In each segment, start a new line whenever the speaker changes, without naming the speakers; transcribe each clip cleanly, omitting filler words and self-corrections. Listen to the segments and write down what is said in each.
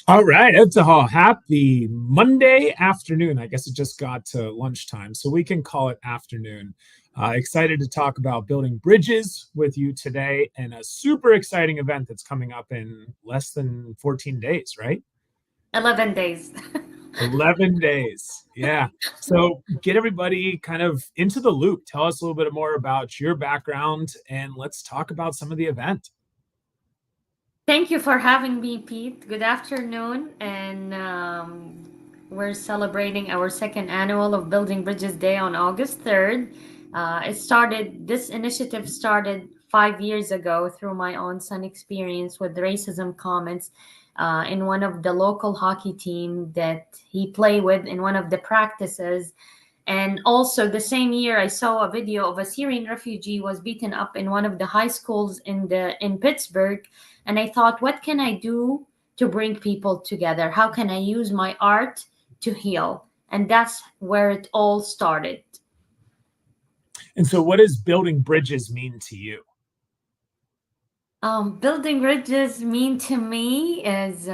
All right, Ebtehal, happy Monday afternoon. I guess it just got to lunchtime, so we can call it afternoon. Excited to talk about building bridges with you today and a super exciting event that's coming up in less than 14 days, right?
11 days.
11 days. Yeah. So get everybody kind of into the loop. Tell us a little bit more about your background and let's talk about some of the event.
Thank you for having me, Pete. Good afternoon. And we're celebrating our second annual of Building Bridges Day on August 3rd. This initiative started 5 years ago through my own son experience with racism comments in one of the local hockey team that he played with in one of the practices. And also the same year, I saw a video of a Syrian refugee was beaten up in one of the high schools in Pittsburgh. And I thought, what can I do to bring people together? How can I use my art to heal? And that's where it all started.
And so, what does building bridges mean to you?
Building bridges mean to me is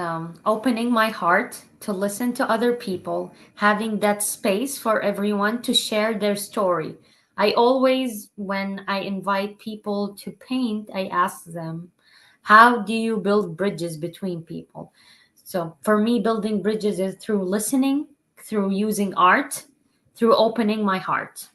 opening my heart to listen to other people, having that space for everyone to share their story. I always, when I invite people to paint, I ask them, how do you build bridges between people? So for me, building bridges is through listening, through using art, through opening my heart.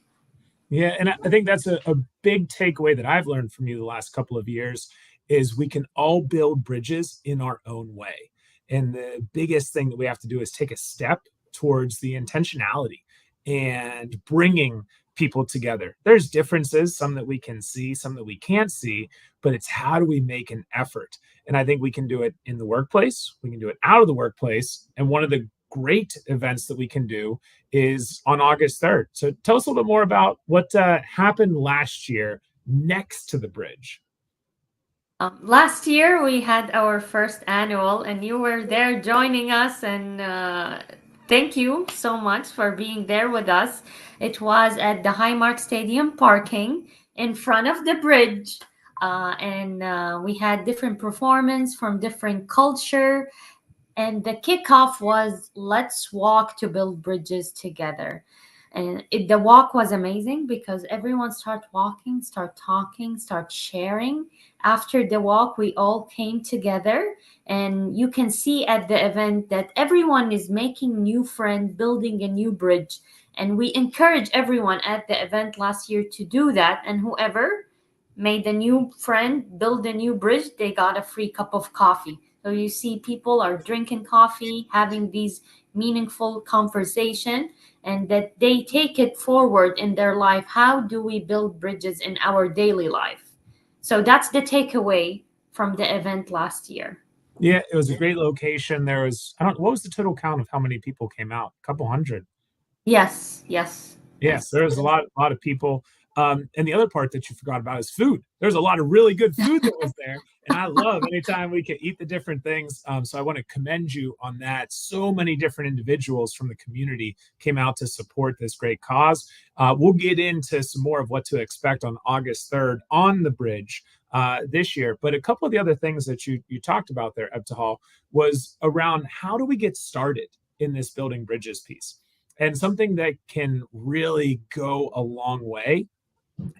Yeah, and I think that's a big takeaway that I've learned from you the last couple of years is we can all build bridges in our own way. And the biggest thing that we have to do is take a step towards the intentionality and bringing people together. There's differences, some that we can see, some that we can't see, but it's how do we make an effort? And I think we can do it in the workplace, we can do it out of the workplace. And one of the great events that we can do is on August 3rd. So tell us a little bit more about what happened last year next to the bridge.
Last year we had our first annual, and you were there joining us. And thank you so much for being there with us. It was at the Highmark Stadium parking in front of the bridge, and we had different performance from different culture. And the kickoff was let's walk to build bridges together. And the walk was amazing because everyone start walking, start talking, start sharing. After the walk, we all came together, and you can see at the event that everyone is making new friends, building a new bridge. And we encourage everyone at the event last year to do that. And whoever made a new friend, build a new bridge, they got a free cup of coffee. So you see people are drinking coffee, having these meaningful conversation, and that they take it forward in their life. How do we build bridges in our daily life? So that's the takeaway from the event last year.
Yeah, it was a great location. There was, I don't, what was the total count of how many people came out? A couple hundred.
Yes, yes,
Yes,
yes.
there was a lot of people. And the other part that you forgot about is food. There's a lot of really good food that was there, and I love anytime we can eat the different things. So I want to commend you on that. So many different individuals from the community came out to support this great cause. We'll get into some more of what to expect on August 3rd on the bridge this year. But a couple of the other things that you talked about there, Ebtehal, was around how do we get started in this building bridges piece. And something that can really go a long way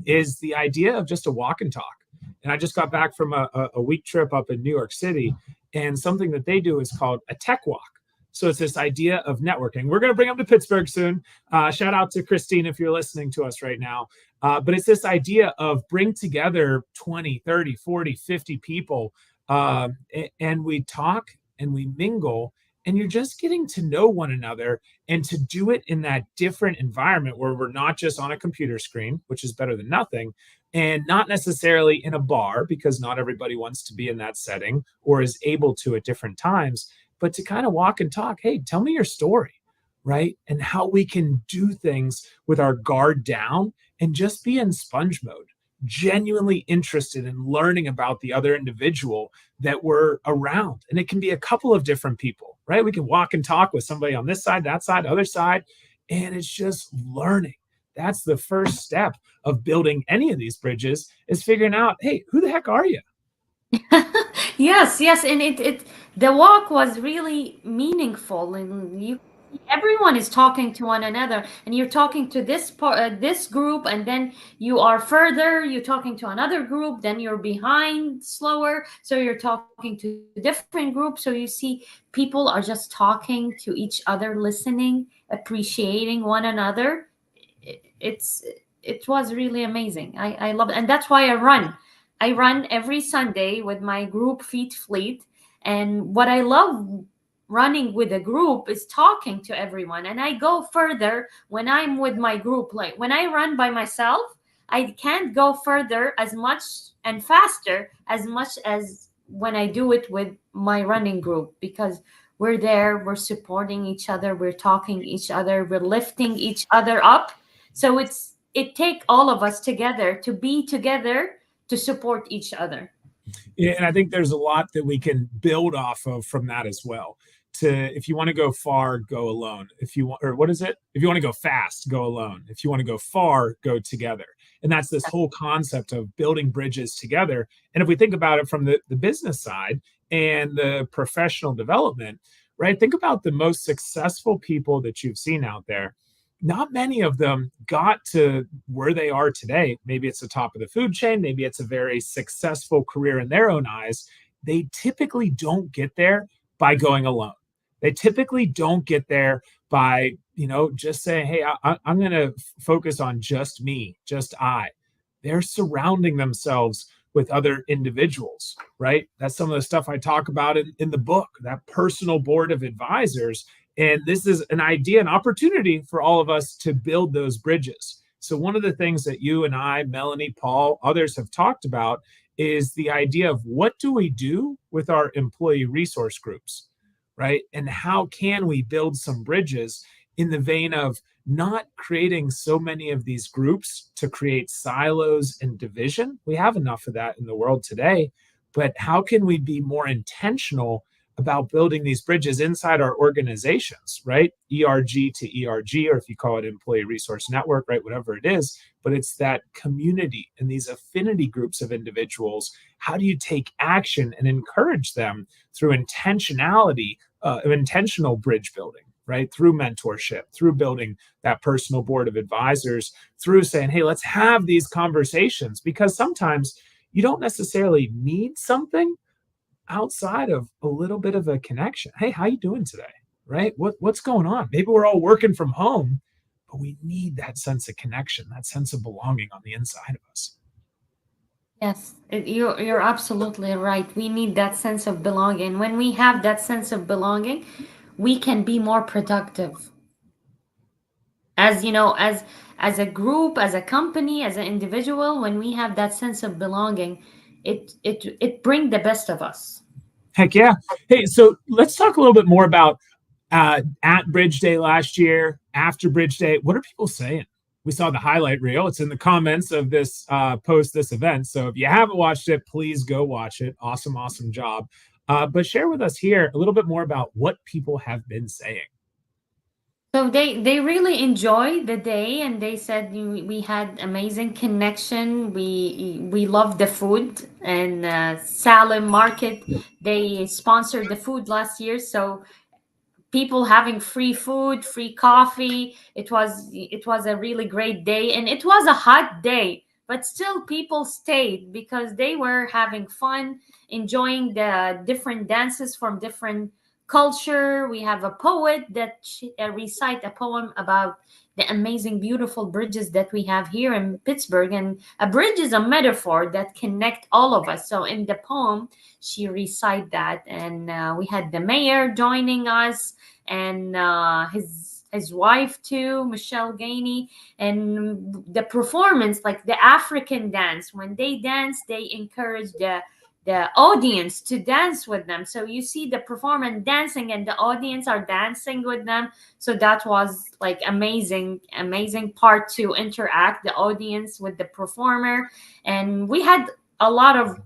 is the idea of just a walk and talk. And I just got back from a week trip up in New York City, and something that they do is called a tech walk. So it's this idea of networking. We're going to bring them to Pittsburgh soon. Shout out to Christine if you're listening to us right now. But it's this idea of bring together 20, 30, 40, 50 people, and we talk and we mingle, and you're just getting to know one another, and to do it in that different environment where we're not just on a computer screen, which is better than nothing, and not necessarily in a bar because not everybody wants to be in that setting or is able to at different times, but to kind of walk and talk. Hey, tell me your story, right? And how we can do things with our guard down and just be in sponge mode, genuinely interested in learning about the other individual that we're around. And it can be a couple of different people, right? We can walk and talk with somebody on this side, that side, other side, and it's just learning. That's the first step of building any of these bridges, is figuring out, hey, who the heck are you?
Yes, yes, and it the walk was really meaningful, and everyone is talking to one another, and you're talking to this group, and then you are further, you're talking to another group, then you're behind slower, so you're talking to different groups. So you see people are just talking to each other, listening, appreciating one another. It was really amazing. I love it, and that's why I run every Sunday with my group Feet Fleet. And what I love running with a group is talking to everyone, and I go further when I'm with my group. Like when I run by myself, I can't go further as much and faster as much as when I do it with my running group, because we're there, we're supporting each other, we're talking each other, we're lifting each other up. So it take all of us together to be together to support each other.
Yeah, and I think there's a lot that we can build off of from that as well. To if you want to go far, go alone. If you want, or what is it? If you want to go fast, go alone. If you want to go far, go together. And that's this whole concept of building bridges together. And if we think about it from the business side and the professional development, right? Think about the most successful people that you've seen out there. Not many of them got to where they are today. Maybe it's the top of the food chain, maybe it's a very successful career in their own eyes. They typically don't get there by going alone. They typically don't get there by, just saying, hey, I'm going to focus on just me, just I. They're surrounding themselves with other individuals, right? That's some of the stuff I talk about in the book, that personal board of advisors. And this is an idea, an opportunity for all of us to build those bridges. So, one of the things that you and I, Melanie, Paul, others have talked about is the idea of what do we do with our employee resource groups, right? And how can we build some bridges in the vein of not creating so many of these groups to create silos and division? We have enough of that in the world today, but how can we be more intentional about building these bridges inside our organizations, right? ERG to ERG, or if you call it employee resource network, right? Whatever it is, but it's that community and these affinity groups of individuals. How do you take action and encourage them through intentionality, intentional bridge building, right? Through mentorship, through building that personal board of advisors, through saying, hey, let's have these conversations, because sometimes you don't necessarily need something outside of a little bit of a connection. Hey, how you doing today? Right? What's going on? Maybe we're all working from home, but we need that sense of connection, that sense of belonging on the inside of us.
Yes, you're absolutely right. We need that sense of belonging. When we have that sense of belonging, we can be more productive. As you know, as a group, as a company, as an individual, when we have that sense of belonging, it bring the best of us.
Heck yeah. Hey, so let's talk a little bit more about at Bridge Day last year, after Bridge Day. What are people saying? We saw the highlight reel. It's in the comments of this post, this event. So if you haven't watched it, please go watch it. Awesome, awesome job. But share with us here a little bit more about what people have been saying.
So they really enjoyed the day, and they said we had amazing connection. We loved the food, and Salem Market, they sponsored the food last year, so people having free food, free coffee. It was a really great day, and it was a hot day, but still people stayed because they were having fun, enjoying the different dances from different culture. We have a poet that recite a poem about the amazing, beautiful bridges that we have here in Pittsburgh, and a bridge is a metaphor that connect all of us. So in the poem, she recite that, and we had the mayor joining us, and his wife too, Michelle Gainey. And the performance, like the African dance, when they dance, they encourage the audience to dance with them. So you see the performance dancing, and the audience are dancing with them. So that was like amazing part to interact the audience with the performer. And we had a lot of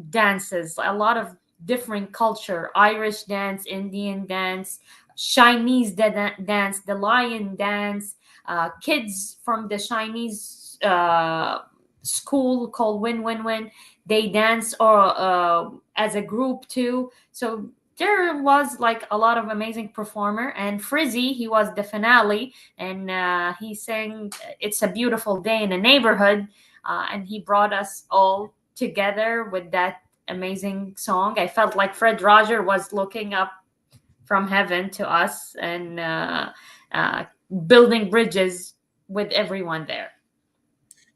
dances, a lot of different culture: Irish dance, Indian dance, Chinese dance, the lion dance. Kids from the Chinese school called Win Win Win, they dance or as a group too. So there was like a lot of amazing performer, and Frizzy, he was the finale, and he sang "It's a Beautiful Day in a Neighborhood," and he brought us all together with that amazing song. I felt like Fred Roger was looking up from heaven to us, and uh, building bridges with everyone there.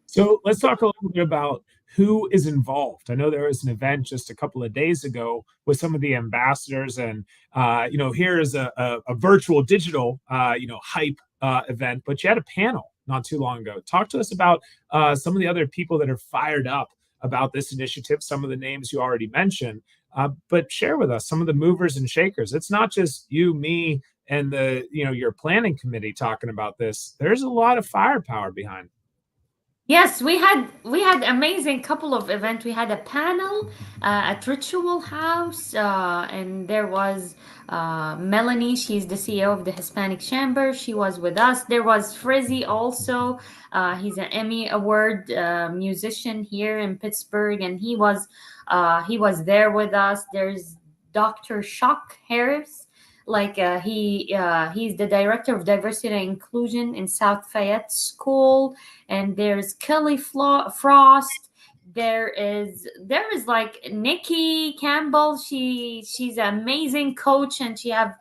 So let's talk a little bit about who is involved. I know there was an event just a couple of days ago with some of the ambassadors, and here is a virtual digital hype event, but you had a panel not too long ago. Talk to us about some of the other people that are fired up about this initiative. Some of the names you already mentioned, but share with us some of the movers and shakers. It's not just you, me, and your planning committee talking about this. There's a lot of firepower behind it.
Yes, we had amazing couple of events. We had a panel at Ritual House, and there was Melanie. She's the CEO of the Hispanic Chamber. She was with us. There was Frizzy also. He's an Emmy Award musician here in Pittsburgh, and he was there with us. There's Dr. Shock Harris. Like he's the director of diversity and inclusion in South Fayette School. And there's Kelly Frost. There is like Nikki Campbell. She's an amazing coach, and she have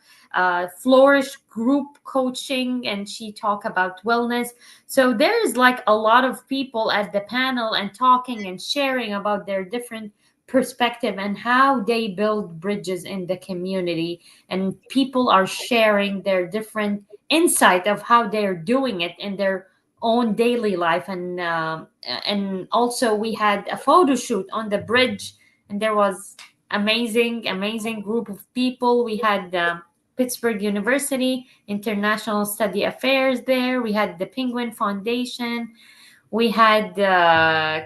Flourish group coaching, and she talk about wellness. So there's like a lot of people at the panel and talking and sharing about their different perspective and how they build bridges in the community, and people are sharing their different insight of how they're doing it in their own daily life. And also we had a photo shoot on the bridge, and there was amazing group of people. We had Pittsburgh University International Study Affairs there. We had the Penguin Foundation. We had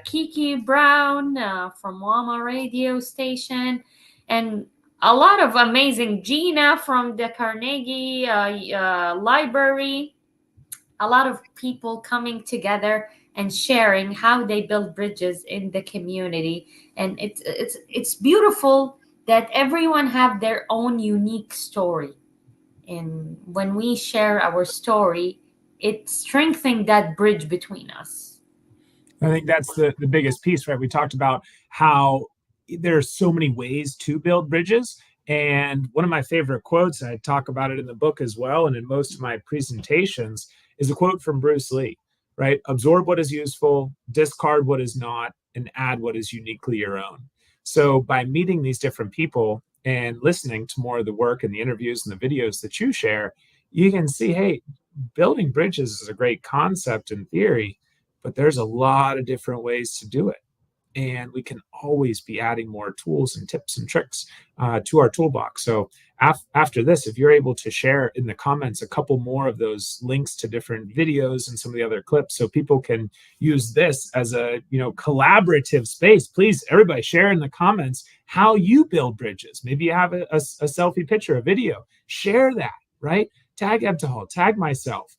Kiki Brown from Wama Radio Station, and a lot of amazing Gina from the Carnegie Library. A lot of people coming together and sharing how they build bridges in the community, and it's beautiful that everyone have their own unique story, and when we share our story, it strengthens that bridge between us.
I think that's the biggest piece, right? We talked about how there are so many ways to build bridges. And one of my favorite quotes, I talk about it in the book as well, and in most of my presentations, is a quote from Bruce Lee, right? Absorb what is useful, discard what is not, and add what is uniquely your own. So by meeting these different people and listening to more of the work and the interviews and the videos that you share, you can see, hey, building bridges is a great concept in theory, but there's a lot of different ways to do it. And we can always be adding more tools and tips and tricks to our toolbox. So after this, if you're able to share in the comments a couple more of those links to different videos and some of the other clips, so people can use this as a collaborative space, please, everybody, share in the comments how you build bridges. Maybe you have a selfie picture, a video. Share that, right? Tag Ebtehal, tag myself.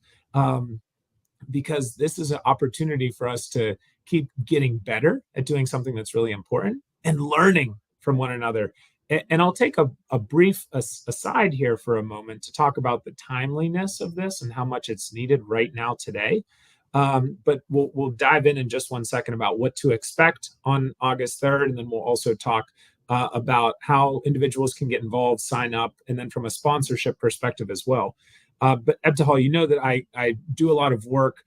Because this is an opportunity for us to keep getting better at doing something that's really important and learning from one another. And I'll take a brief aside here for a moment to talk about the timeliness of this and how much it's needed right now today. But we'll dive in just 1 second about what to expect on August 3rd. And then we'll also talk about how individuals can get involved, sign up, and then from a sponsorship perspective as well. But Ebtehal, you know that I do a lot of work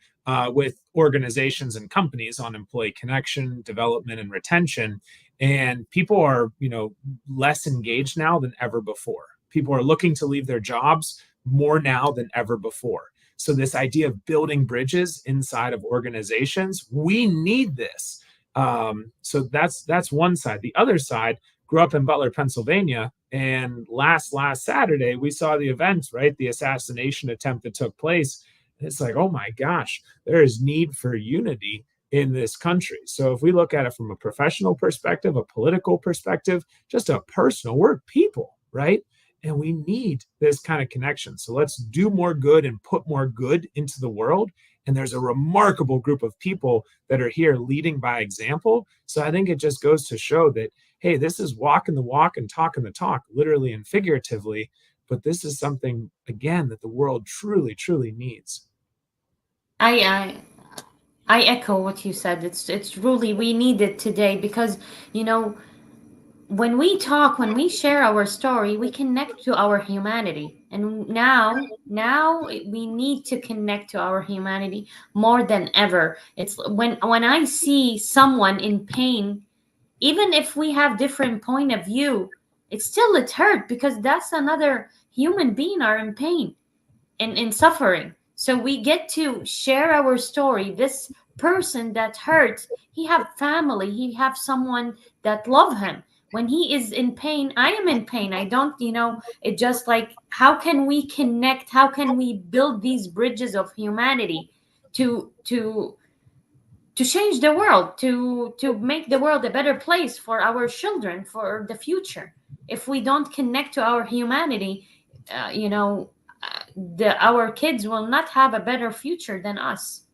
with organizations and companies on employee connection, development, and retention. And people are, less engaged now than ever before. People are looking to leave their jobs more now than ever before. So this idea of building bridges inside of organizations, we need this. So that's one side. The other side, grew up in Butler, Pennsylvania, and last Saturday we saw the event, right? The assassination attempt that took place. It's like, oh my gosh, there is need for unity in this country. So if we look at it from a professional perspective, a political perspective, just a personal, we're people, right? And we need this kind of connection. So let's do more good and put more good into the world. And there's a remarkable group of people that are here leading by example. So I think it just goes to show that, hey, this is walking the walk and talking the talk, literally and figuratively. But this is something, again, that the world truly, truly needs.
I I echo what you said. It's really we need it today because you know when we talk, when we share our story, we connect to our humanity. And now we need to connect to our humanity more than ever. It's when I see someone in pain, even if we have different point of view, it hurt because that's another human being are in pain and in suffering. So we get to share our story. This person that hurt, he have family, he have someone that love him. When he is in pain, I am in pain. I don't, it just like how can we connect? How can we build these bridges of humanity to change the world, to make the world a better place for our children, for the future? If we don't connect to our humanity, our kids will not have a better future than us.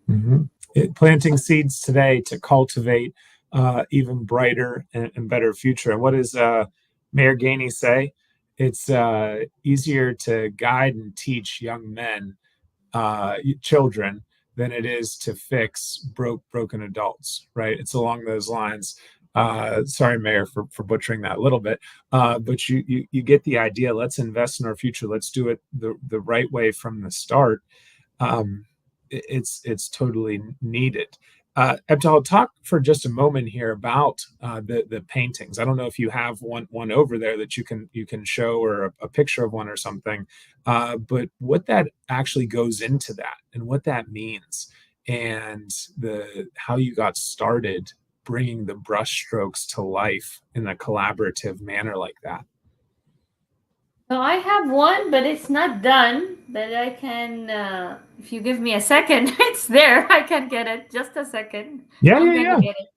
Mm-hmm. Planting seeds today to cultivate even brighter and better future. And what does Mayor Gainey say? It's easier to guide and teach young men, children, than it is to fix broken adults, right? It's along those lines. Sorry, Mayor, for butchering that a little bit, but you get the idea. Let's invest in our future. Let's do it the right way from the start. Um, it's totally needed. Ebtehal, talk for just a moment here about the paintings. I don't know if you have one over there that you can show, or a picture of one or something, but what that actually goes into that and what that means, and the how you got started bringing the brushstrokes to life in a collaborative manner like that.
So I have one, but it's not done. But I can, if you give me a second, it's there. I can get it. Just a second.
Yeah,
I'm
yeah,
gonna
yeah.
get it.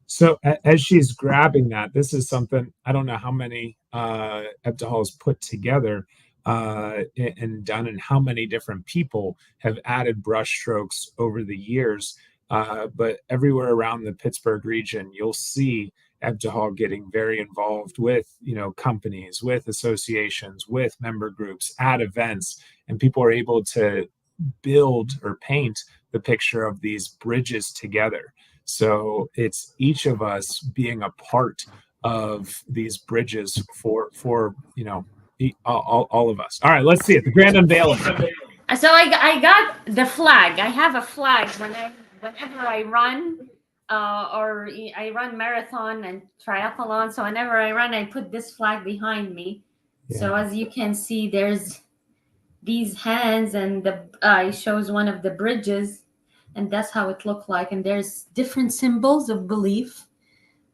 So as she's grabbing that, this is something I don't know how many Ebtehal's put together and done, and how many different people have added brushstrokes over the years. But everywhere around the Pittsburgh region, you'll see Ebtehal getting very involved with, companies, with associations, with member groups, at events, and people are able to build or paint the picture of these bridges together. So it's each of us being a part of these bridges for all of us. All right, let's see it. The grand unveiling.
So I got the flag. I have a flag whenever I run, or I run marathon and triathlon. So whenever I run, I put this flag behind me. Yeah. So as you can see, there's these hands, and the it shows one of the bridges, and that's how it looked like. And there's different symbols of belief.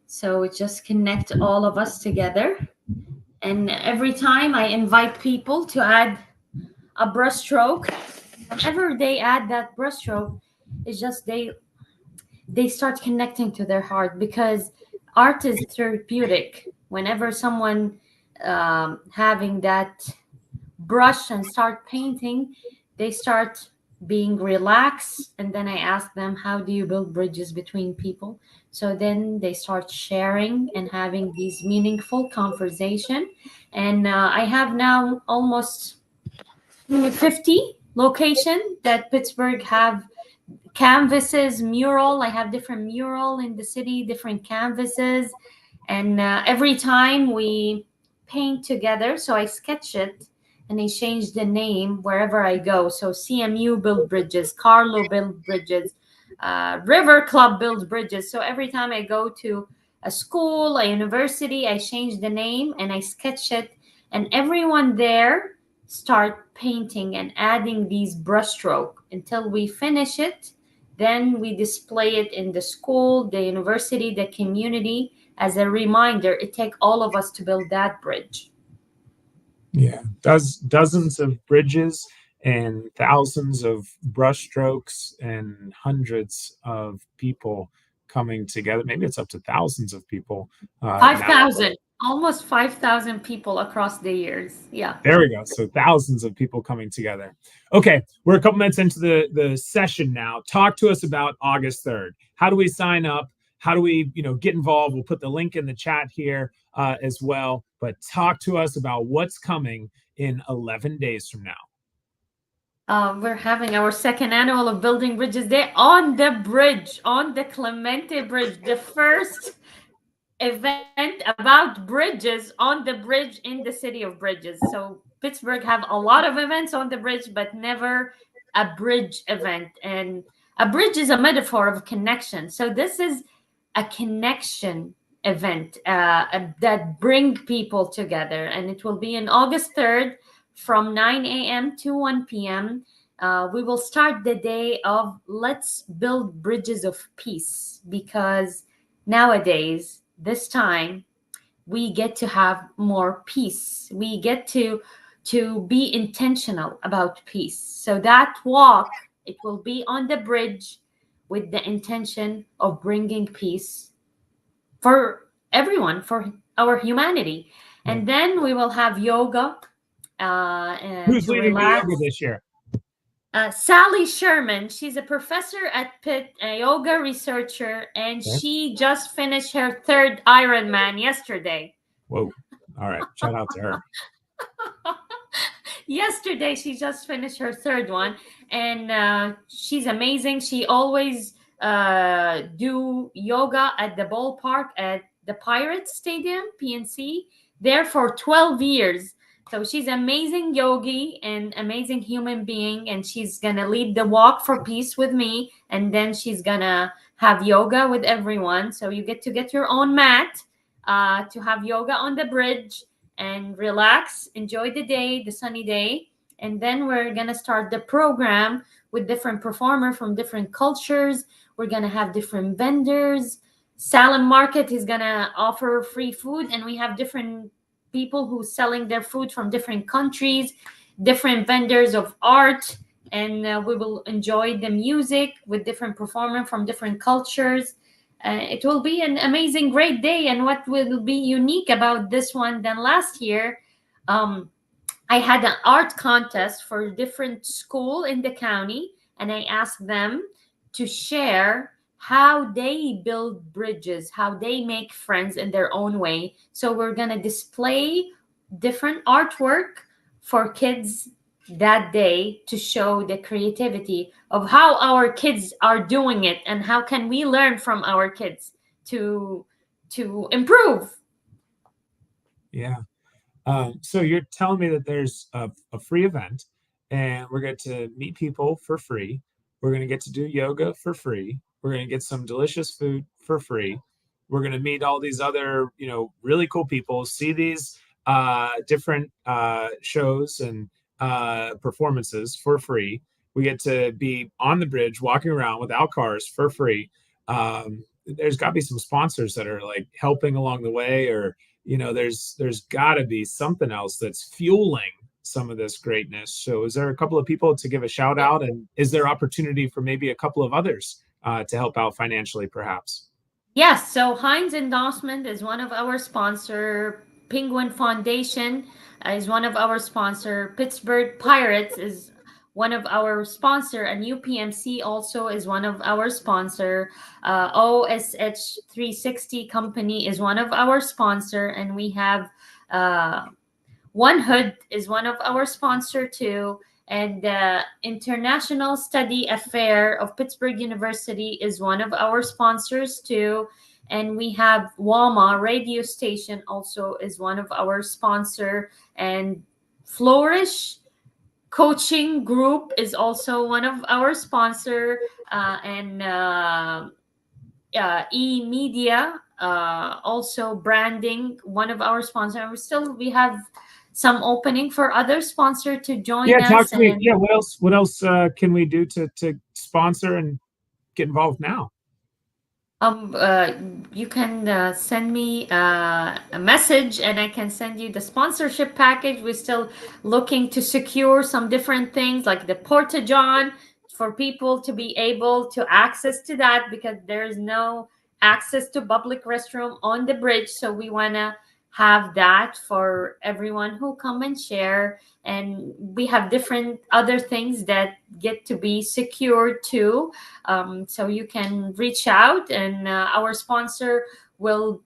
So it just connects all of us together. And every time I invite people to add a brushstroke, whenever they add that brushstroke, it's just they start connecting to their heart, because art is therapeutic. Whenever someone having that brush and start painting, they start being relaxed. And then I ask them, how do you build bridges between people? So then they start sharing and having these meaningful conversation. And I have now almost 50 location that Pittsburgh have canvases, mural. I have different mural in the city, different canvases. And every time we paint together, so I sketch it and I change the name wherever I go. So CMU build bridges, Carlo build bridges, River Club builds bridges. So every time I go to a school, a university, I change the name and I sketch it. And everyone there start painting and adding these brushstroke until we finish it. Then we display it in the school, the university, the community as a reminder. It takes all of us to build that bridge.
Yeah, dozens of bridges and thousands of brushstrokes and hundreds of people coming together. Maybe it's up to thousands of people.
5,000, almost 5,000 people across the years. Yeah.
There we go. So thousands of people coming together. Okay, we're a couple minutes into the session now. Talk to us about August 3rd. How do we sign up? how do we, get involved? We'll put the link in the chat here as well. But talk to us about what's coming in 11 days from now.
We're having our second annual of Building Bridges Day on the bridge, on the Clemente Bridge, the first event about bridges on the bridge in the city of Bridges. So Pittsburgh have a lot of events on the bridge, but never a bridge event. And a bridge is a metaphor of connection. So this is a connection event that bring people together, and it will be on August 3rd from 9 a.m. to 1 p.m. We will start the day of let's build bridges of peace, because nowadays, this time, we get to have more peace. We get to be intentional about peace. So that walk, it will be on the bridge with the intention of bringing peace for everyone, for our humanity. And then we will have yoga
Who's
to
leading
relax.
the yoga this year?
Sally Sherman, she's a professor at Pitt, a yoga researcher, and she just finished her third Ironman yesterday.
Whoa. All right. Shout out to her.
Yesterday, she just finished her third one, and she's amazing. She always do yoga at the ballpark at the Pirates Stadium, PNC, there for 12 years. So she's amazing yogi and amazing human being, and she's gonna lead the walk for peace with me, and then she's gonna have yoga with everyone. So you get to get your own mat to have yoga on the bridge and relax, enjoy the day, the sunny day, and then we're gonna start the program with different performers from different cultures. We're gonna have different vendors. Salem Market is gonna offer free food, and we have different people who selling their food from different countries, different vendors of art, and we will enjoy the music with different performers from different cultures. It will be an amazing, great day. And what will be unique about this one than last year, I had an art contest for different school in the county, and I asked them to share how they build bridges, how they make friends in their own way. So we're going to display different artwork for kids that day to show the creativity of how our kids are doing it, and how can we learn from our kids to improve.
Yeah. So you're telling me that there's a free event, and we're going to meet people for free. We're going to get to do yoga for free. We're going to get some delicious food for free. We're going to meet all these other, really cool people, see these different shows and performances for free. We get to be on the bridge, walking around without cars for free. There's got to be some sponsors that are like helping along the way, or there's got to be something else that's fueling some of this greatness. So is there a couple of people to give a shout out, and is there opportunity for maybe a couple of others to help out financially, perhaps?
Yes, so Heinz Endorsement is one of our sponsor. Penguin Foundation is one of our sponsor. Pittsburgh Pirates is one of our sponsor, and UPMC also is one of our sponsor. OSH 360 Company is one of our sponsor, and we have One Hood is one of our sponsor too. And the International Study Affair of Pittsburgh University is one of our sponsors too. And we have WAMA radio station also is one of our sponsor. And Flourish Coaching Group is also one of our sponsor. And E-Media, also branding, one of our sponsors. And we have some opening for other sponsor to join us.
Talk to me. Yeah, what else can we do to sponsor and get involved now?
You can send me a message, and I can send you the sponsorship package. We're still looking to secure some different things like the Porta-John for people to be able to access to that, because there is no access to public restroom on the bridge. So we want to have that for everyone who come and share. And we have different other things that get to be secured too. So you can reach out, and our sponsor will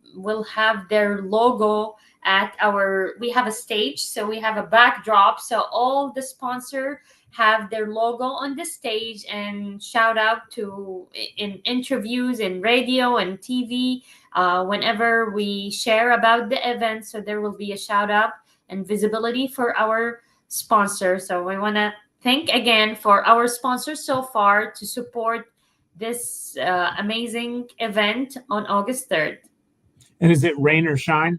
have their logo at our. We have a stage, so we have a backdrop. So all the sponsor have their logo on the stage, and shout out to in interviews in radio and TV whenever we share about the event. So there will be a shout out and visibility for our sponsor. So we want to thank again for our sponsors so far to support this amazing event on August 3rd.
And is it rain or shine?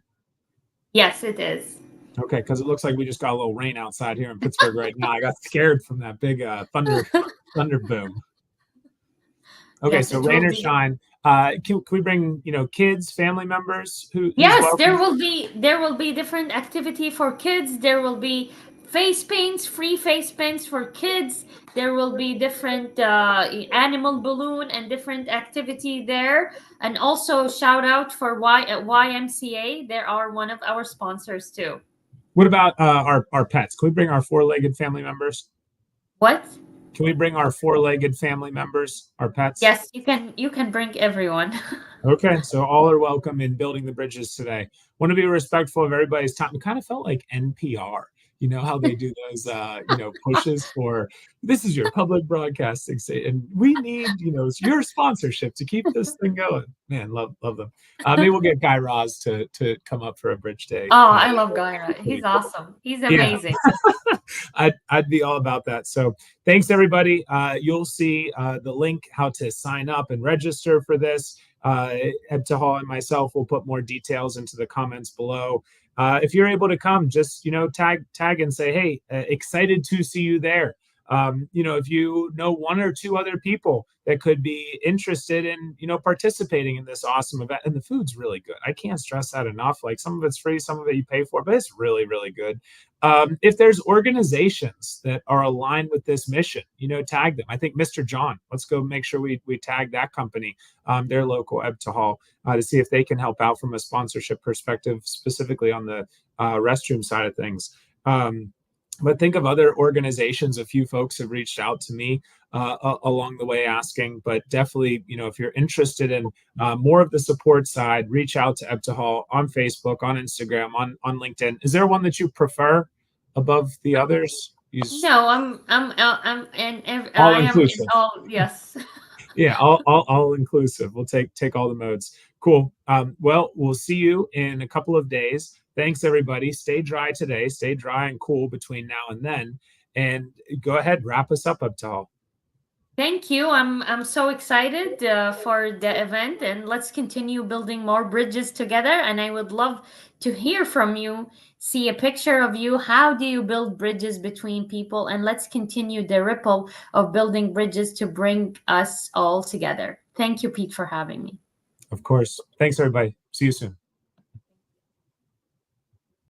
Yes, it is.
Okay, because it looks like we just got a little rain outside here in Pittsburgh right now. I got scared from that big thunder boom. Okay,
Yes,
so
it
rain
will
or
be.
shine. Can we bring kids, family members who's
Yes,
welcome?
there will be different activity for kids. There will be face paints, free face paints for kids. There will be different animal balloon and different activity there. And also shout out for YMCA. They are one of our sponsors too.
What about our pets? Can we bring our four-legged family members?
What?
Can we bring our four-legged family members, our pets?
Yes, you can bring everyone.
Okay, so all are welcome in building the bridges today. Want to be respectful of everybody's time. It kind of felt like NPR. You know how they do those, pushes for this is your public broadcasting state, and we need, your sponsorship to keep this thing going. Man, love them. Maybe we'll get Guy Raz to come up for a bridge day.
Oh, I love Gyra. He's awesome. He's
Yeah,
amazing.
I'd be all about that. So thanks everybody. You'll see the link how to sign up and register for this. Ebtehal and myself will put more details into the comments below. If you're able to come, just tag and say, hey, excited to see you there. If you know one or two other people that could be interested in participating in this awesome event, and the food's really good. I can't stress that enough. Like, some of it's free, some of it you pay for, but it's really, really good. If there's organizations that are aligned with this mission, tag them. I think Mr. John, let's go make sure we tag that company, their local Ebtehal, to see if they can help out from a sponsorship perspective, specifically on the restroom side of things. But think of other organizations. A few folks have reached out to me along the way asking, but definitely, if you're interested in more of the support side, reach out to Ebtehal on Facebook, on Instagram, on LinkedIn. Is there one that you prefer above the others?
No, I'm
All
I am in
inclusive.
all. Yes.
Yeah, all inclusive. We'll take all the modes. Cool. Well, we'll see you in a couple of days. Thanks, everybody. Stay dry today. Stay dry and cool between now and then. And go ahead, wrap us up, Ebtehal.
Thank you. I'm so excited for the event, and let's continue building more bridges together. And I would love to hear from you, see a picture of you. How do you build bridges between people? And let's continue the ripple of building bridges to bring us all together. Thank you, Pete, for having me.
Of course. Thanks, everybody. See you soon.